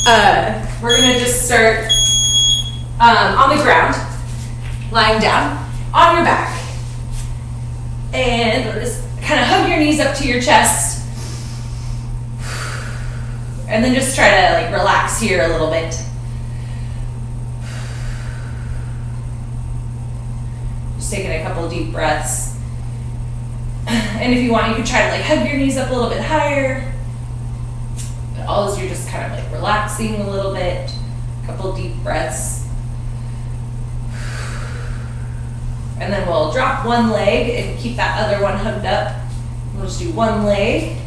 We're gonna just start on the ground, lying down on your back. And just kind of hug your knees up to your chest. And then just try to like relax here a little bit. Just taking a couple deep breaths. And if you want, you can try to like hug your knees up a little bit higher. But all as you're just kind of like relaxing a little bit. A couple deep breaths. And then we'll drop one leg and keep that other one hugged up. We'll just do one leg.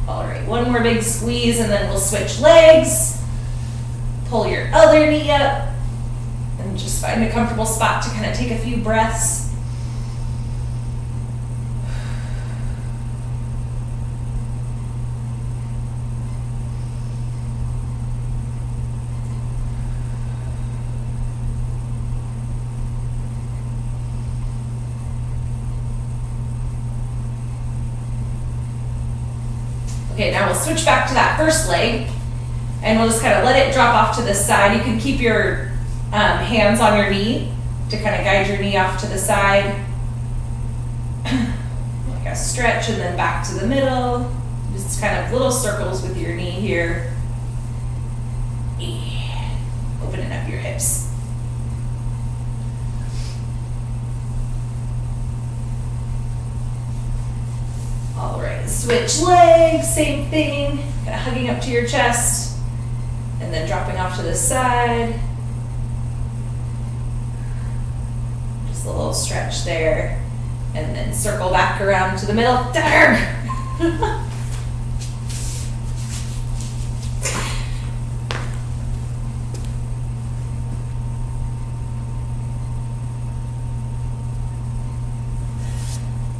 All right, one more big squeeze and then we'll switch legs. Pull your other knee up and just find a comfortable spot to kind of take a few breaths. Okay, now we'll switch back to that first leg and we'll just kind of let it drop off to the side. You can keep your hands on your knee to kind of guide your knee off to the side. Like a stretch and then back to the middle. Just kind of little circles with your knee here. Opening up your hips. All right, switch legs, same thing. Kind of hugging up to your chest and then dropping off to the side. Just a little stretch there and then circle back around to the middle.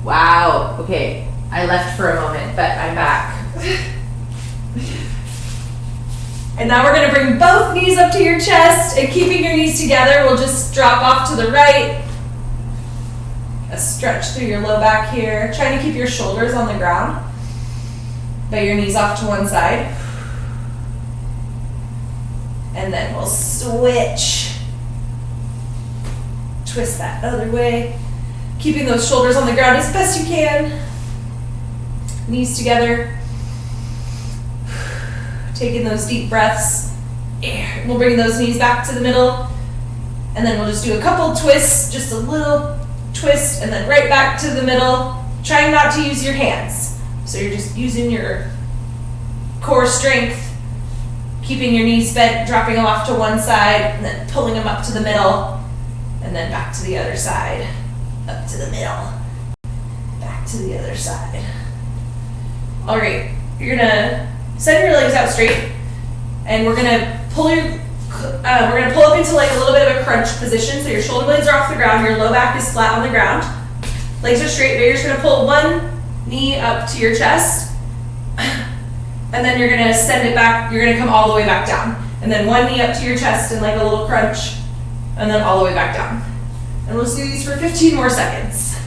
Wow, okay. I left for a moment, but I'm back. And now we're gonna bring both knees up to your chest and keeping your knees together, we'll just drop off to the right. A stretch through your low back here. Trying to keep your shoulders on the ground, but your knees off to one side. And then we'll switch. Twist that other way. Keeping those shoulders on the ground as best you can. Knees together. Taking those deep breaths. We'll bring those knees back to the middle. And then we'll just do a couple twists, just a little twist, and then right back to the middle. Trying not to use your hands. So you're just using your core strength, keeping your knees bent, dropping them off to one side, and then pulling them up to the middle, and then back to the other side. Up to the middle, back to the other side. All right, you're gonna send your legs out straight, and we're gonna pull up into like a little bit of a crunch position. So your shoulder blades are off the ground, your low back is flat on the ground, legs are straight. But you're just gonna pull one knee up to your chest, and then you're gonna send it back. You're gonna come all the way back down, and then one knee up to your chest and like a little crunch, and then all the way back down. And we'll just do these for 15 more seconds.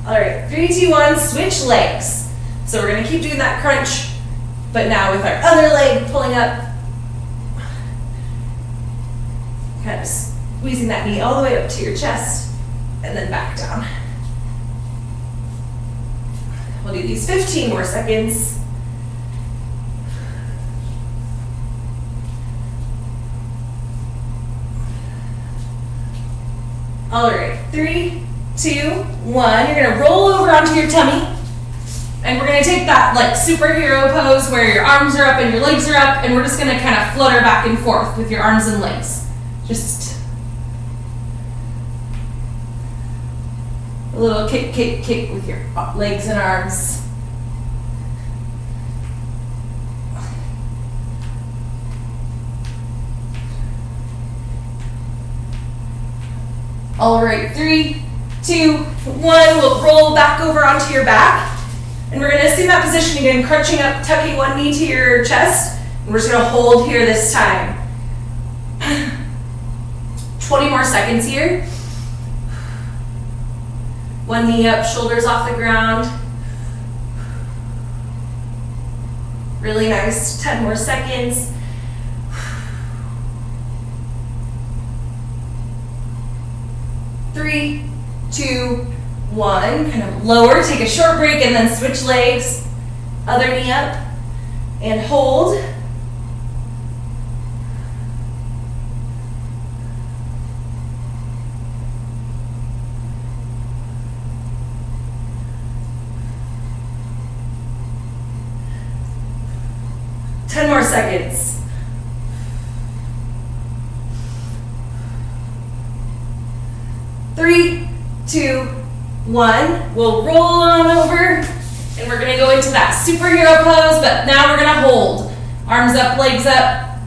All right, 3, 2, 1, switch legs. So we're gonna keep doing that crunch, but now with our other leg pulling up. Kind of squeezing that knee all the way up to your chest and then back down. We'll do these 15 more seconds. All right, 3, 2, 1. You're gonna roll over onto your tummy, and we're gonna take that like superhero pose where your arms are up and your legs are up, and we're just gonna kind of flutter back and forth with your arms and legs. Just a little kick, kick, kick with your legs and arms. All right, 3, 2, 1. We'll roll back over onto your back. And we're gonna assume that position again, crunching up, tucking one knee to your chest. And we're just gonna hold here this time. 20 more seconds here. One knee up, shoulders off the ground. Really nice, 10 more seconds. 3, 2, 1. Kind of lower, take a short break, and then switch legs. Other knee up, and hold. Ten more seconds. 3, 2, 1. We'll roll on over, and we're gonna go into that superhero pose, but now we're gonna hold. Arms up, legs up,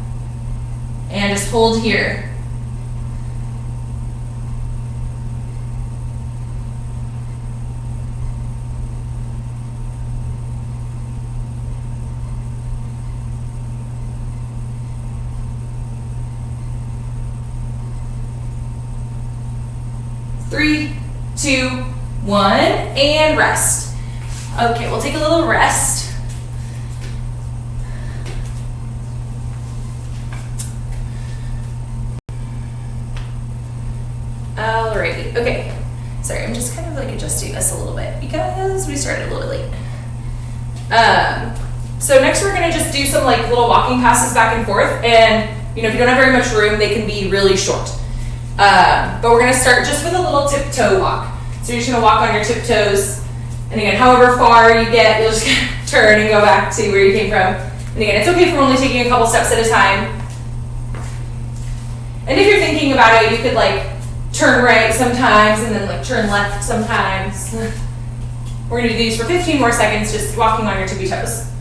and just hold here. Three, 2, 1, and rest. Okay, we'll take a little rest. Alrighty, okay. Sorry, I'm just kind of like adjusting this a little bit because we started a little late. So next we're gonna just do some like little walking passes back and forth, and if you don't have very much room, they can be really short. But we're going to start just with a little tiptoe walk. So you're just going to walk on your tiptoes. And again, however far you get, you'll just turn and go back to where you came from. And again, it's okay if we're only taking a couple steps at a time. And if you're thinking about it, you could like turn right sometimes and then like turn left sometimes. We're going to do these for 15 more seconds, just walking on your tippy toes.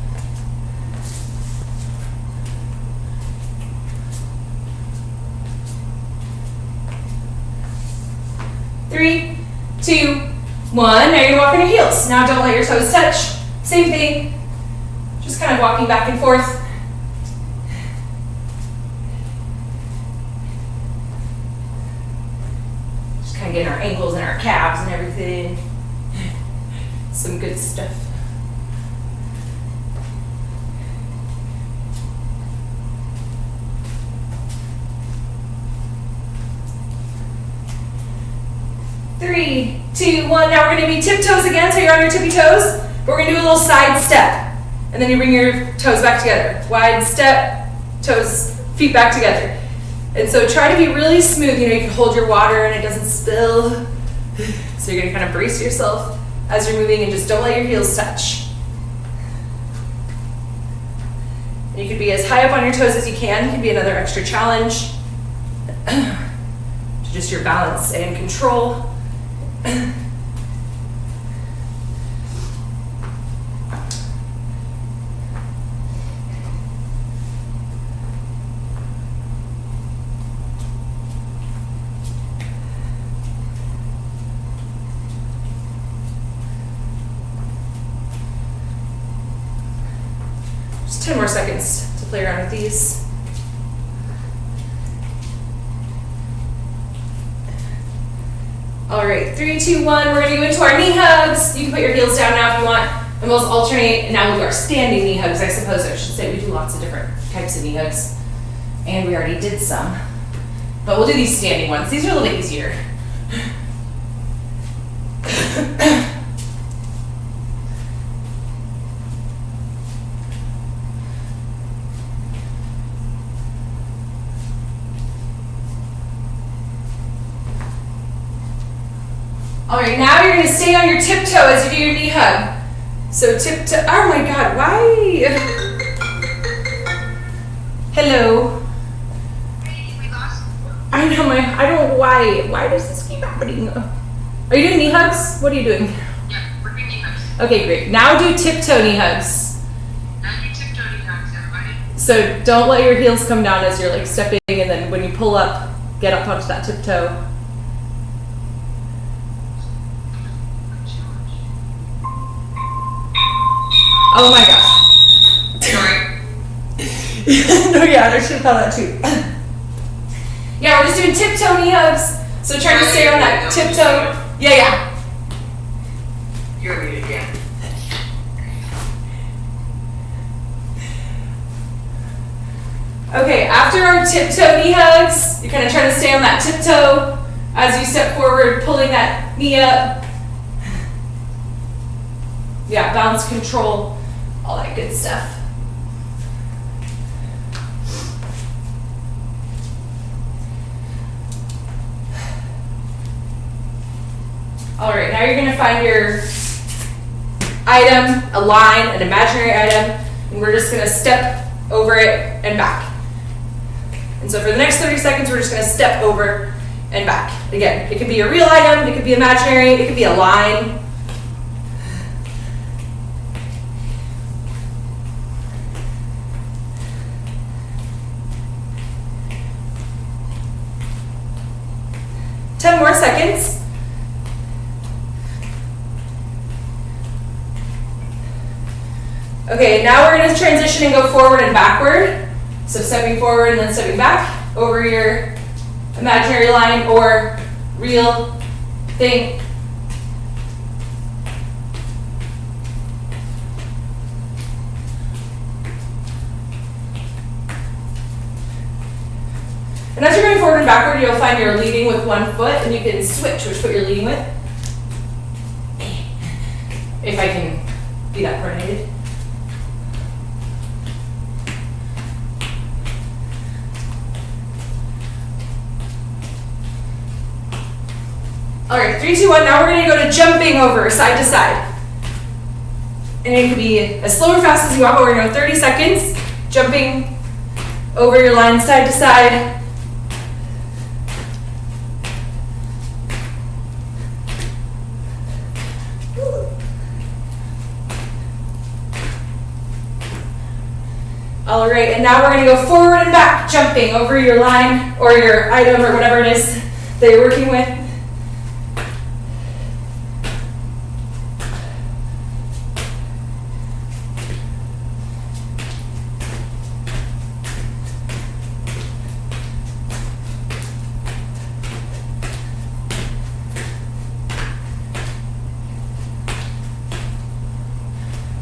3, 2, 1. Now you're gonna walk on your heels. Now don't let your toes touch. Same thing. Just kind of walking back and forth. Just kind of getting our ankles and our calves and everything. Some good stuff. Three, 2, 1. Now we're going to be tiptoes again, so you're on your tippy toes. But we're going to do a little side step. And then you bring your toes back together. Wide step, toes, feet back together. And so try to be really smooth. You can hold your water and it doesn't spill. So you're going to kind of brace yourself as you're moving and just don't let your heels touch. And you could be as high up on your toes as you can. It could be another extra challenge. Just your balance and control. Just 10 more seconds to play around with these. All right, 3, 2, 1. We're gonna go into our knee hugs. You can put your heels down now if you want. And we'll alternate, and now we'll do our standing knee hugs. I suppose I should say we do lots of different types of knee hugs. And we already did some. But we'll do these standing ones. These are a little bit easier. All right, now you're going to stay on your tiptoe as you do your knee hug. So tiptoe, oh my God, why? Hello. We lost. I know, I don't know why does this keep happening? Are you doing knee hugs? What are you doing? Yeah, we're doing knee hugs. Okay, great. Now do tiptoe knee hugs. Now do tiptoe knee hugs, everybody. So don't let your heels come down as you're like stepping, and then when you pull up, get up onto that tiptoe. Oh my gosh. Sorry. No, yeah, I should have thought that too. Yeah, we're just doing tiptoe knee hugs. So trying to stay on that tiptoe. Yeah. You're muted, yeah. Okay, after our tiptoe knee hugs, you're kind of trying to stay on that tiptoe as you step forward, pulling that knee up. Yeah, balance control, all that good stuff. All right, now you're gonna find your item, a line, an imaginary item, and we're just gonna step over it and back. And so for the next 30 seconds, we're just gonna step over and back. Again, it could be a real item, it could be imaginary, it could be a line. Ten more seconds. Okay, now we're gonna transition and go forward and backward. So stepping forward and then stepping back over your imaginary line or real thing. And as you're going forward and backward, you'll find you're leading with one foot, and you can switch which foot you're leading with. If I can be that coordinated. All right, 3, 2, 1. Now we're gonna go to jumping over side to side. And it can be as slow or fast as you want, but we're gonna go 30 seconds, jumping over your line side to side. All right, and now we're gonna go forward and back, jumping over your line or your item or whatever it is that you're working with.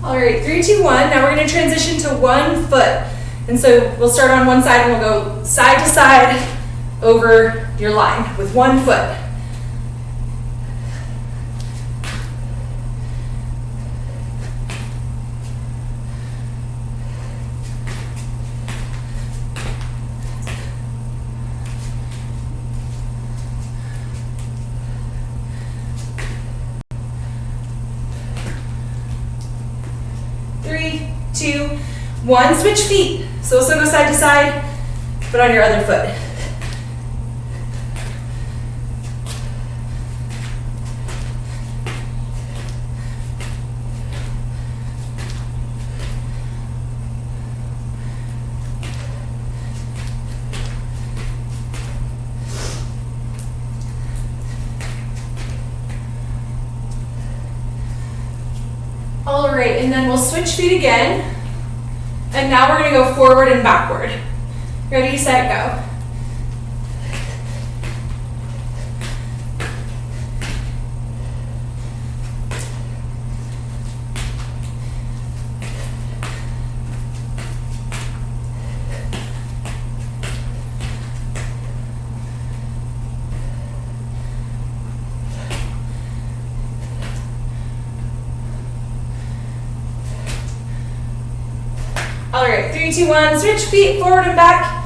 All right, 3, 2, 1. Now we're going to transition to 1 foot. And so we'll start on one side and we'll go side to side over your line with 1 foot. Three, 2, 1. Switch feet. So also go side to side, but on your other foot. All right, and then we'll switch feet again. And now we're gonna go forward and backward. Ready, set, go. All right, 3, 2, 1, switch feet forward and back.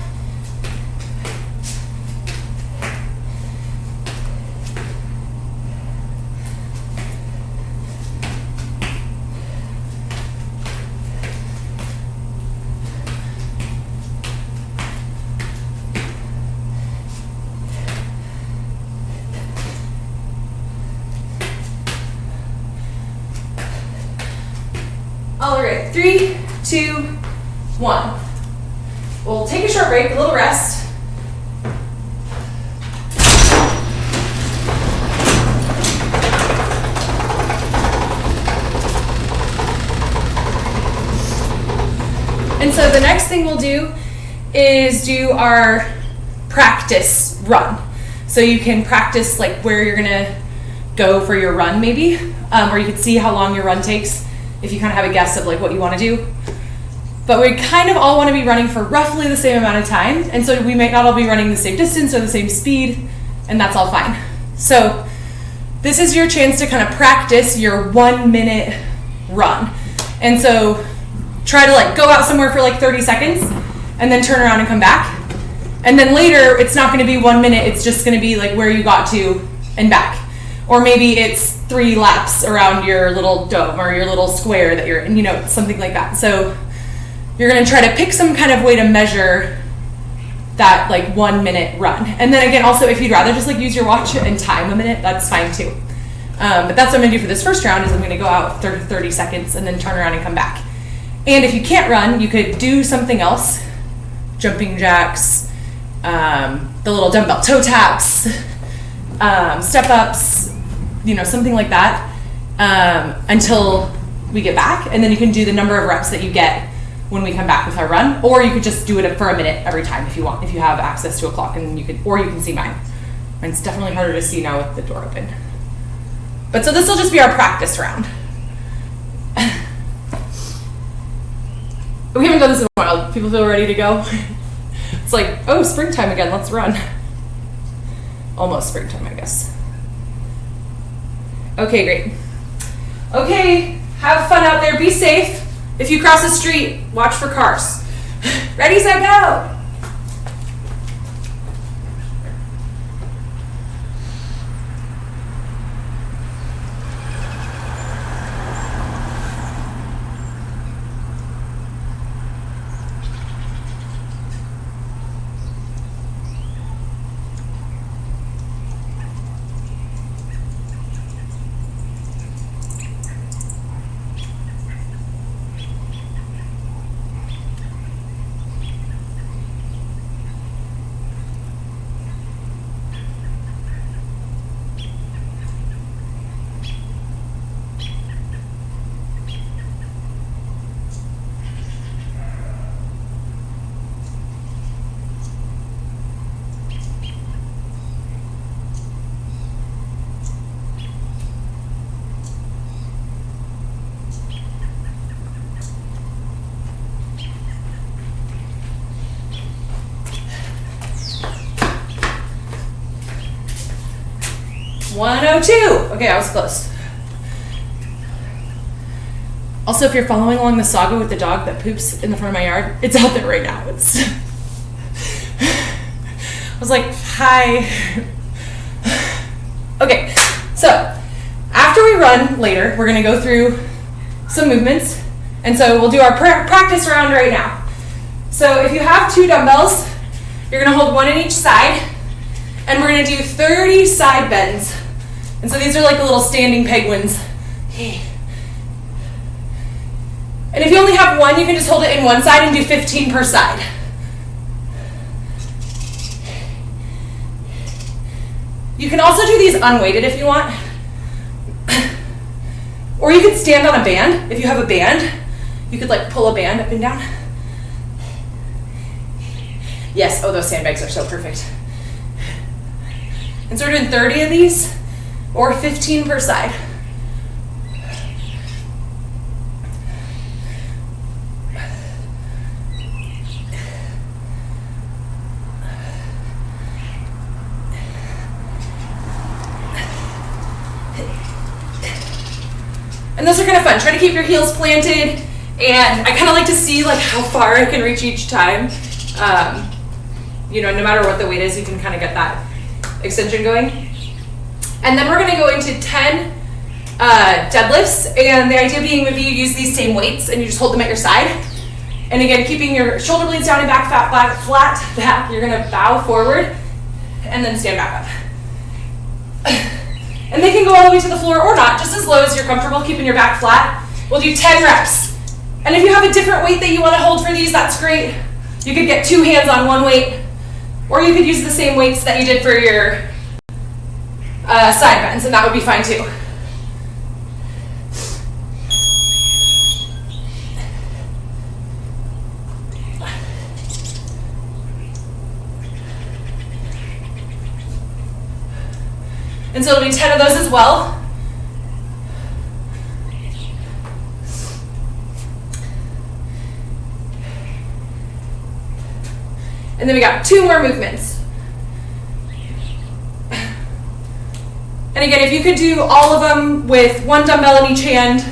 All right, 3, 2, 1. We'll take a short break, a little rest. And so the next thing we'll do is do our practice run. So you can practice like where you're gonna go for your run maybe, or you can see how long your run takes if you kind of have a guess of like what you want to do. But we kind of all want to be running for roughly the same amount of time, and so we might not all be running the same distance or the same speed, and that's all fine. So this is your chance to kind of practice your 1 minute run. And so try to like go out somewhere for like 30 seconds and then turn around and come back. And then later it's not going to be 1 minute, it's just going to be like where you got to and back. Or maybe it's 3 laps around your little dome or your little square that you're in, you know, something like that. So you're going to try to pick some kind of way to measure that like 1 minute run. And then again, also if you'd rather just like use your watch and time a minute, that's fine too. But that's what I'm going to do for this first round is I'm going to go out 30 seconds and then turn around and come back. And if you can't run, you could do something else. Jumping jacks, the little dumbbell toe taps, step ups, you know, something like that, until we get back. And then you can do the number of reps that you get when we come back with our run, or you could just do it for a minute every time if you want, if you have access to a clock, and you can see mine. Mine's definitely harder to see now with the door open. But so this will just be our practice round. We haven't done this in a while. People feel ready to go? It's like, oh, springtime again, let's run. Almost springtime, I guess. Okay, great. Okay, have fun out there, be safe. If you cross the street, watch for cars. Ready, set, go! $102. Okay, I was close. Also, if you're following along the saga with the dog that poops in the front of my yard, it's out there right now. It's. I was like, hi. Okay, so after we run later, we're gonna go through some movements, and so we'll do our practice round right now. So if you have 2 dumbbells, you're gonna hold 1 in each side, and we're gonna do 30 side bends. And so these are like the little standing penguins. And if you only have 1, you can just hold it in one side and do 15 per side. You can also do these unweighted if you want. Or you could stand on a band. If you have a band, you could like pull a band up and down. Yes, oh, those sandbags are so perfect. And so we're doing 30 of these, or 15 per side. And those are kind of fun. Try to keep your heels planted, and I kind of like to see like how far I can reach each time. You know, no matter what the weight is, you can kind of get that extension going. And then we're going to go into 10 deadlifts, and the idea being maybe you use these same weights and you just hold them at your side. And again, keeping your shoulder blades down and back flat back, you're going to bow forward and then stand back up. And they can go all the way to the floor or not, just as low as you're comfortable, keeping your back flat. We'll do 10 reps. And if you have a different weight that you want to hold for these, that's great. You could get 2 hands on one weight, or you could use the same weights that you did for your side bends, and that would be fine too. And so it'll be 10 of those as well. And then we got 2 more movements. And again, if you could do all of them with 1 dumbbell in each hand,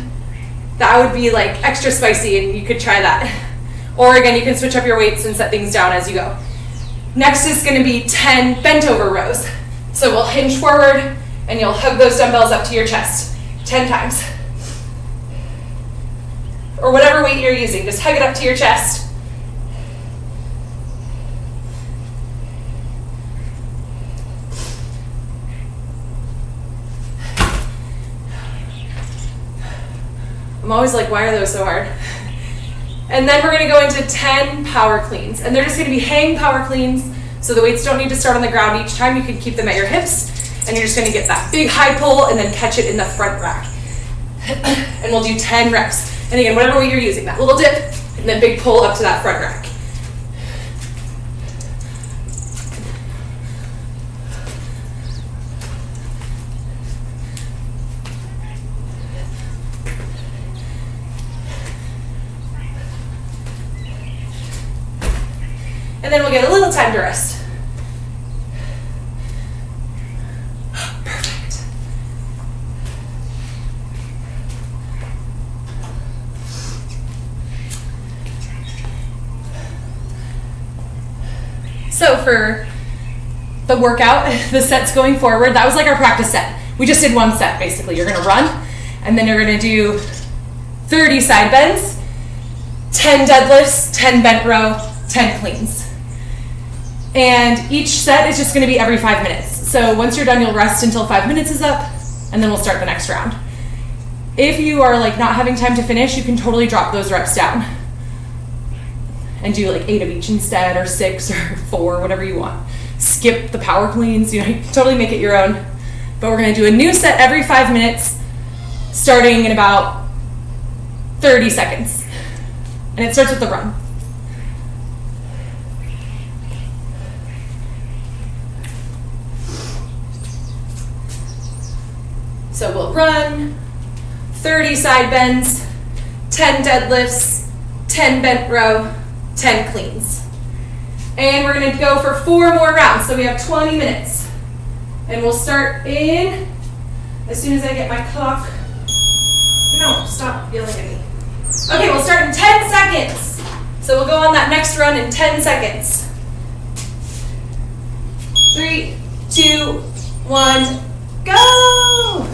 that would be like extra spicy, and you could try that. Or again, you can switch up your weights and set things down as you go. Next is going to be 10 bent over rows. So we'll hinge forward and you'll hug those dumbbells up to your chest 10 times. Or whatever weight you're using, just hug it up to your chest. I'm always like, why are those so hard? And then we're going to go into 10 power cleans. And they're just going to be hang power cleans, so the weights don't need to start on the ground each time. You can keep them at your hips. And you're just going to get that big high pull and then catch it in the front rack. And we'll do 10 reps. And again, whatever weight you're using, that little dip and then big pull up to that front rack. And then we'll get a little time to rest. Perfect. So for the workout, the sets going forward, that was like our practice set. We just did 1 set, basically. You're gonna run, and then you're gonna do 30 side bends, 10 deadlifts, 10 bent row, 10 cleans. And each set is just going to be every 5 minutes. So once you're done, you'll rest until 5 minutes is up, and then we'll start the next round. If you are like not having time to finish, you can totally drop those reps down and do like 8 of each instead, or 6 or 4, whatever you want. Skip the power cleans, you know, totally make it your own. But we're going to do a new set every 5 minutes, starting in about 30 seconds. And it starts with the run. So we'll run, 30 side bends, 10 deadlifts, 10 bent row, 10 cleans. And we're going to go for 4 more rounds, so we have 20 minutes. And we'll start in, as soon as I get my clock. No, stop yelling at me. Okay, we'll start in 10 seconds. So we'll go on that next run in 10 seconds. 3, 2, 1, go!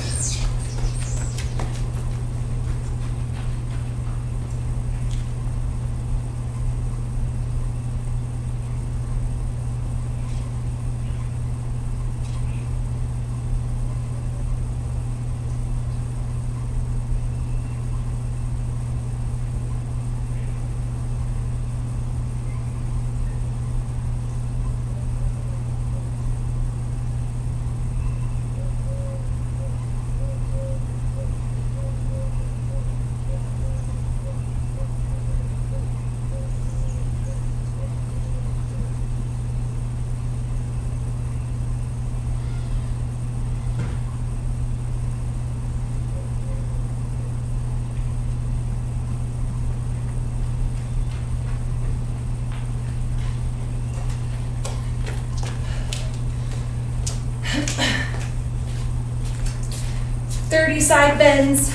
Side bends.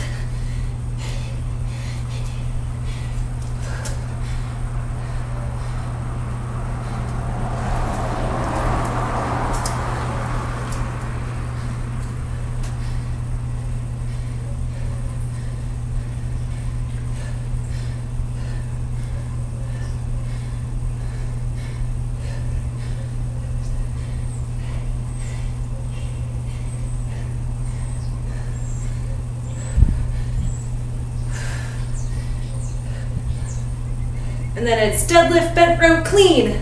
And then it's deadlift, bent row, clean.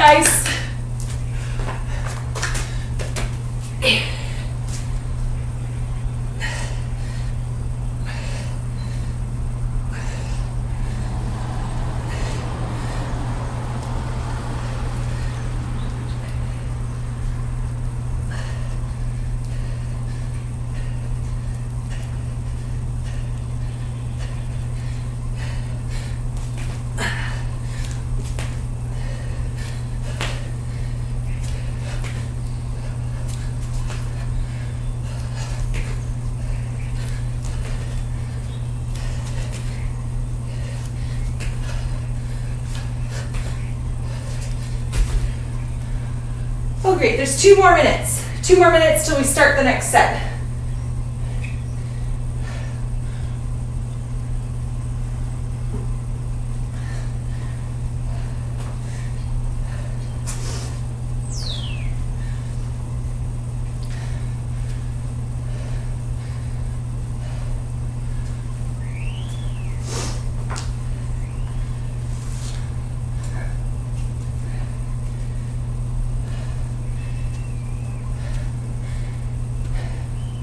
guys. Oh, great. There's 2 more minutes. 2 more minutes till we start the next set.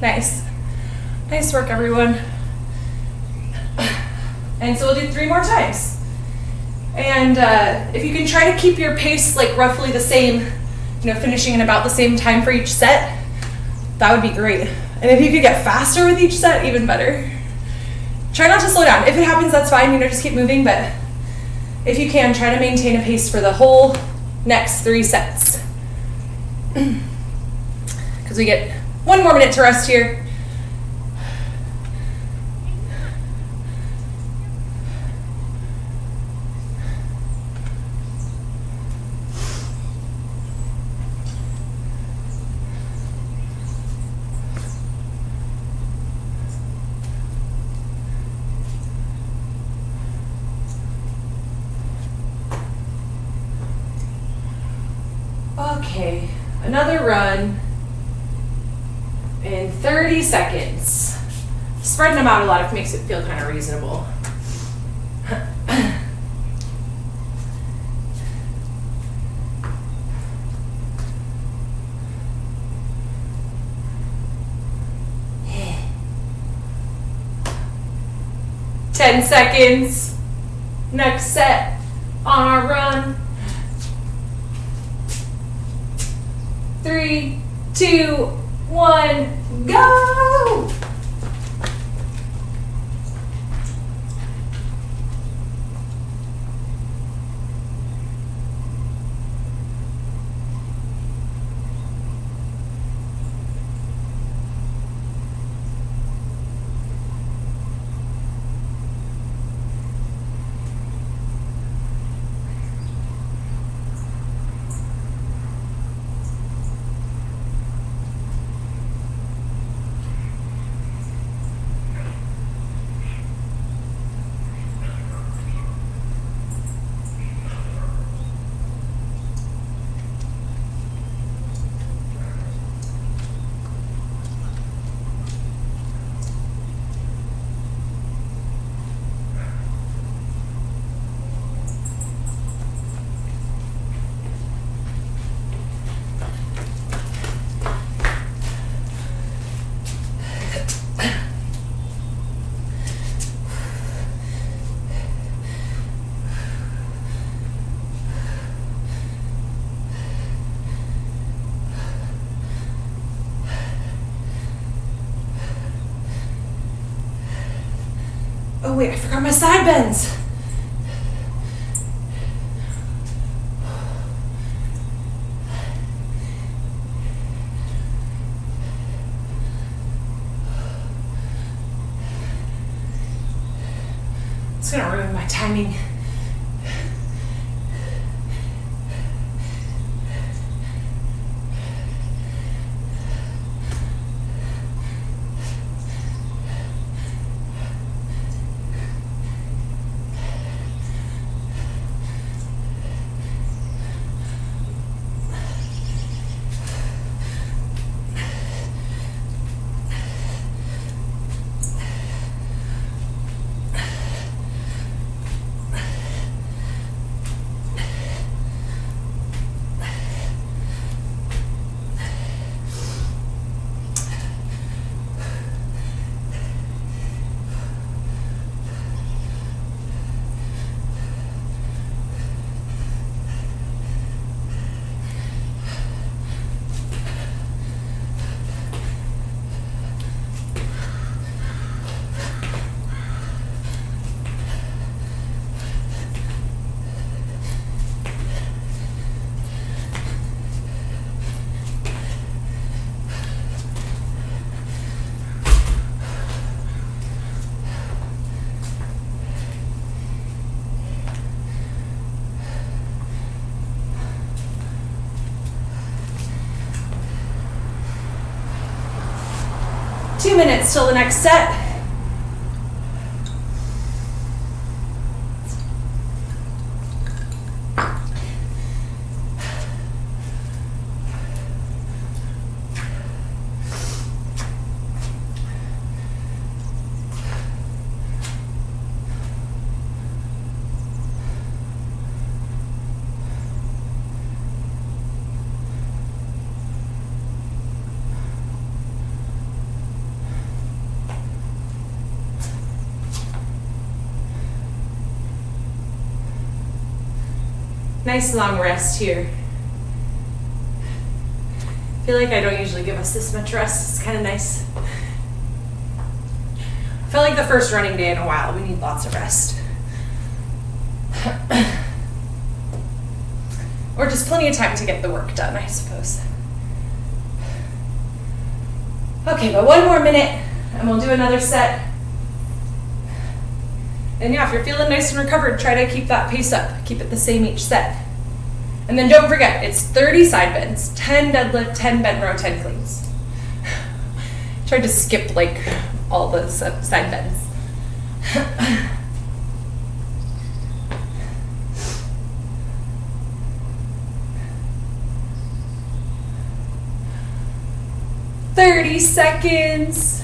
Nice. Nice work, everyone. And so we'll do 3 more times. And if you can try to keep your pace like roughly the same, finishing in about the same time for each set, that would be great. And if you could get faster with each set, even better. Try not to slow down. If it happens, that's fine, just keep moving, but if you can, try to maintain a pace for the whole next 3 sets. Because we get 1 more minute to rest here. Okay, another run in 30 seconds. Spreading them out a lot makes it feel kind of reasonable. Ten seconds. Next set on our run. 3, 2, 1, go! Oh wait, I forgot my side bends. It's gonna ruin my timing. 2 minutes till the next set. Nice long rest here. I feel like I don't usually give us this much rest. It's kind of nice. I feel like the first running day in a while, we need lots of rest. Or just plenty of time to get the work done, I suppose. Okay, but 1 more minute and we'll do another set. And yeah, if you're feeling nice and recovered, try to keep that pace up. Keep it the same each set. And then don't forget, it's 30 side bends, 10 deadlift, 10 bent row, 10 cleans. Tried to skip like all the side bends. "30 seconds.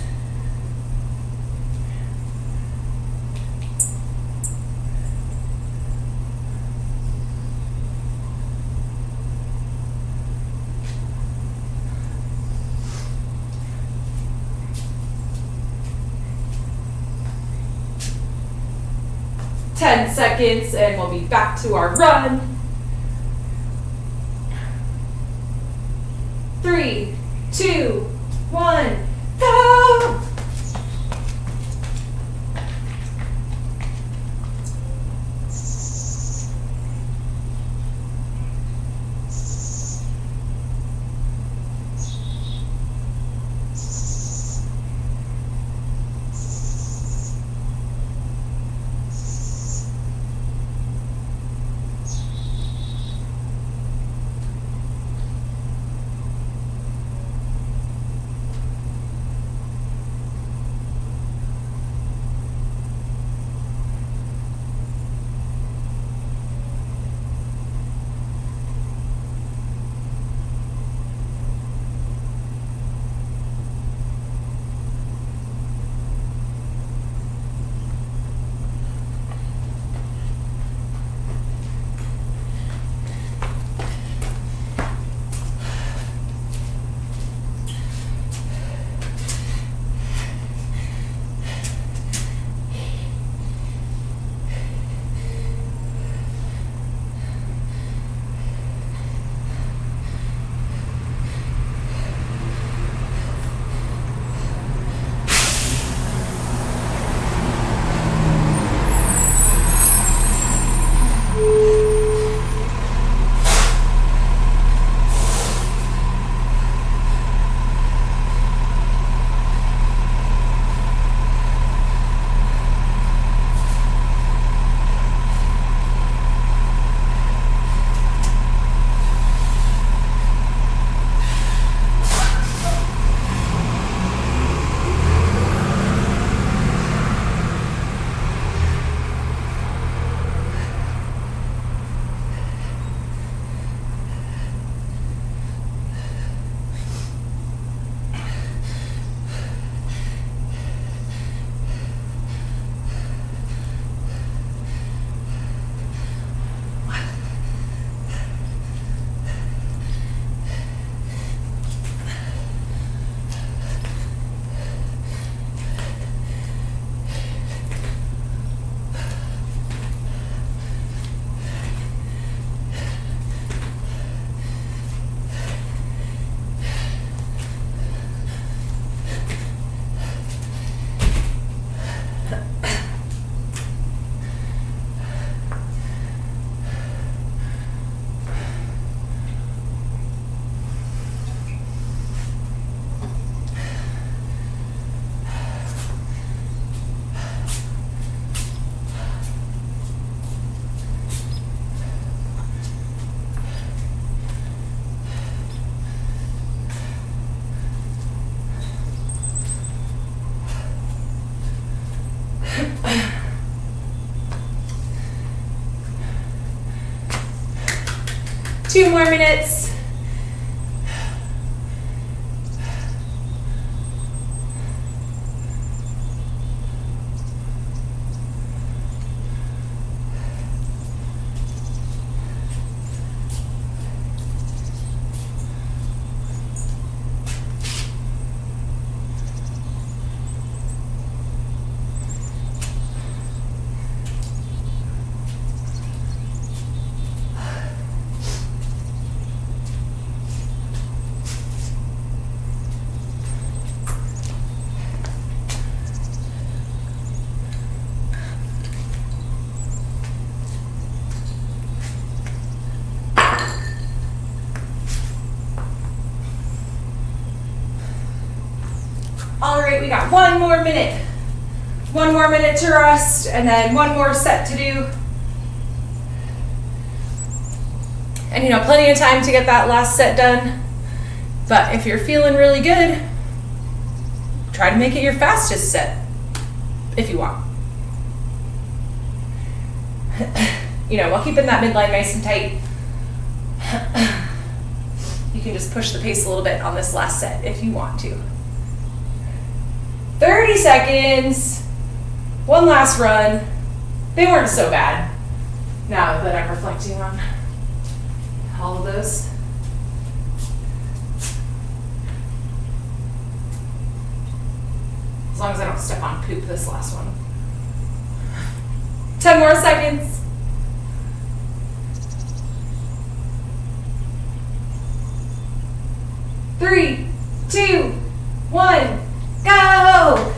"10 seconds, and we'll be back to our run. 3, 2, 1, go! 2 more minutes. All right, we got 1 more minute. 1 more minute to rest, and then 1 more set to do. And plenty of time to get that last set done. But if you're feeling really good, try to make it your fastest set, if you want. While keeping that midline nice and tight. You can just push the pace a little bit on this last set if you want to. 30 seconds, 1 last run. They weren't so bad now that I'm reflecting on all of those. As long as I don't step on poop this last one. 10 more seconds. Three, 2, 1. Go!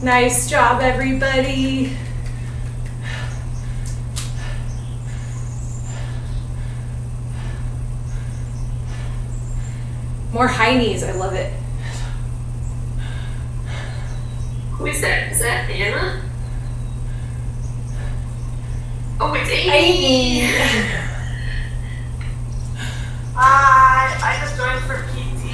Nice job, everybody. More high knees, I love it. Who is that? Is that Anna? Oh, it's Amy. Amy. Hi, I just joined for PT.